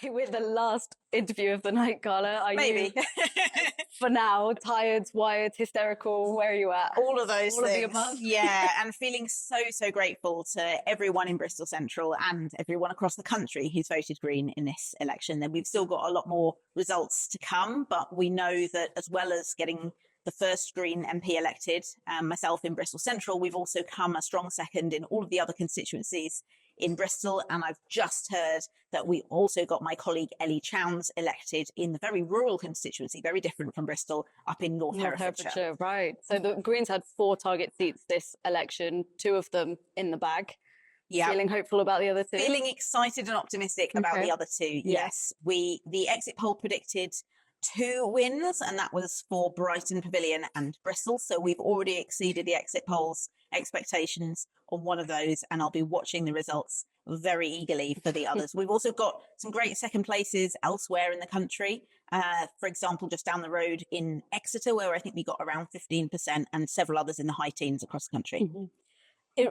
Maybe we're the last interview of the night, Carla. Are Maybe. you, for now, tired, wired, hysterical? Where are you at? All of those All things. of the above. Yeah, and feeling so grateful to everyone in Bristol Central and everyone across the country who's voted Green in this election. And we've still got a lot more results to come, but we know that as well as getting the first Green MP elected, myself in Bristol Central, we've also come a strong second in all of the other constituencies in Bristol. And I've just heard that we also got my colleague Ellie Chowns elected in the very rural constituency, very different from Bristol, up in North Herefordshire. Right. So the Greens had 4 target seats this election, 2 of them in the bag. Yeah. Feeling hopeful about the other 2? Feeling excited and optimistic about the other 2. Yes. The exit poll predicted 2 wins, and that was for Brighton Pavilion and Bristol. So we've already exceeded the exit polls expectations on one of those, and I'll be watching the results very eagerly for the others. We've also got some great second places elsewhere in the country. For example, just down the road in Exeter, where I think we got around 15%, and several others in the high teens across the country.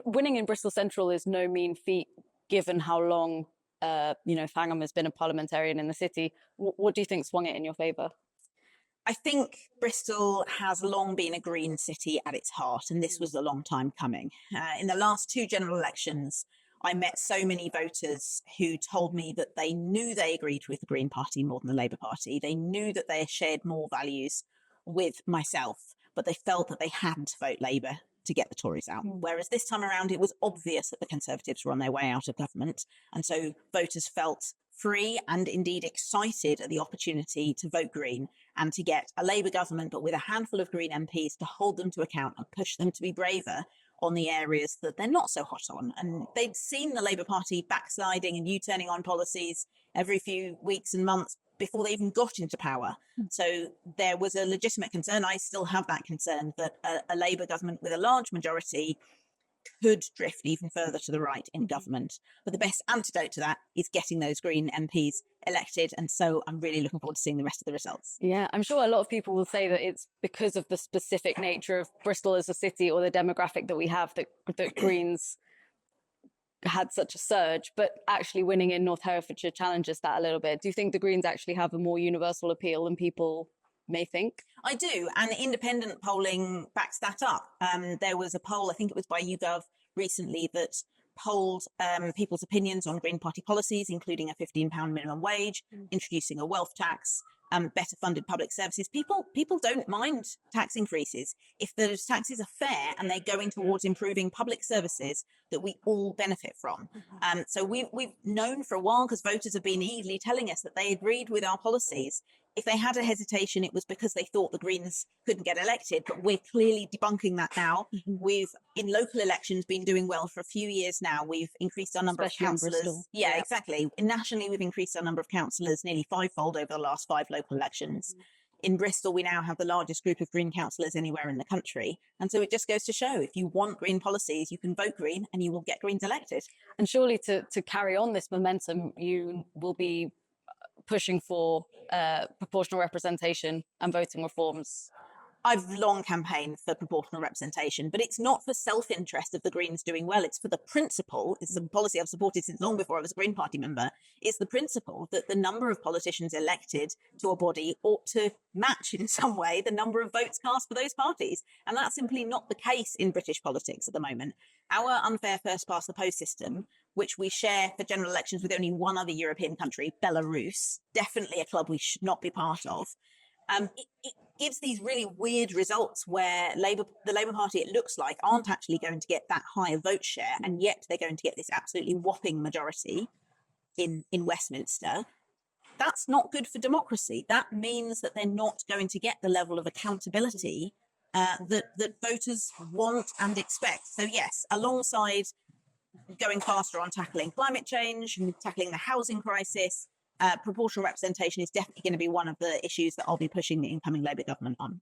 Winning in Bristol Central is no mean feat, given how long Thangham has been a parliamentarian in the city. What do you think swung it in your favour? I think Bristol has long been a green city at its heart, and this was a long time coming. In the last 2 general elections, I met so many voters who told me that they knew they agreed with the Green Party more than the Labour Party. They knew that they shared more values with myself, but they felt that they had to vote Labour to get the Tories out. Whereas this time around, it was obvious that the Conservatives were on their way out of government. And so voters felt free and indeed excited at the opportunity to vote Green and to get a Labour government, but with a handful of Green MPs to hold them to account and push them to be braver on the areas that they're not so hot on. And they'd seen the Labour Party backsliding and U-turning on policies every few weeks and months before they even got into power. So there was a legitimate concern. I still have that concern that a Labour government with a large majority could drift even further to the right in government. But the best antidote to that is getting those Green MPs elected. And so I'm really looking forward to seeing the rest of the results. Yeah, I'm sure a lot of people will say that it's because of the specific nature of Bristol as a city or the demographic that we have that Greens had such a surge, but actually winning in North Herefordshire challenges that a little bit. Do you think the Greens actually have a more universal appeal than people may think? I do, and independent polling backs that up. There was a poll, I think it was by YouGov recently, that polled people's opinions on Green Party policies, including a £15 minimum wage, introducing a wealth tax, better funded public services. People don't mind tax increases if those taxes are fair and they're going towards improving public services that we all benefit from. So we've known for a while, because voters have been eagerly telling us that they agreed with our policies. If they had a hesitation, it was because they thought the Greens couldn't get elected, but we're clearly debunking that now. We've, in local elections, been doing well for a few years now. We've increased our number of councillors. Yeah, exactly. Nationally, we've increased our number of councillors nearly 5-fold over the last 5 local elections. In Bristol, we now have the largest group of Green councillors anywhere in the country. And so it just goes to show, if you want Green policies, you can vote Green and you will get Greens elected. And surely to carry on this momentum, you will be pushing for proportional representation and voting reforms. I've long campaigned for proportional representation, but it's not for self-interest of the Greens doing well. It's for the principle. It's a policy I've supported since long before I was a Green Party member. It's the principle that the number of politicians elected to a body ought to match in some way the number of votes cast for those parties. And that's simply not the case in British politics at the moment. Our unfair first past the post system, which we share for general elections with only one other European country, Belarus, definitely a club we should not be part of. It gives these really weird results where the Labour Party, it looks like, aren't actually going to get that high a vote share, and yet they're going to get this absolutely whopping majority in Westminster. That's not good for democracy. That means that they're not going to get the level of accountability that voters want and expect. So yes, alongside going faster on tackling climate change and tackling the housing crisis, proportional representation is definitely going to be one of the issues that I'll be pushing the incoming Labour government on.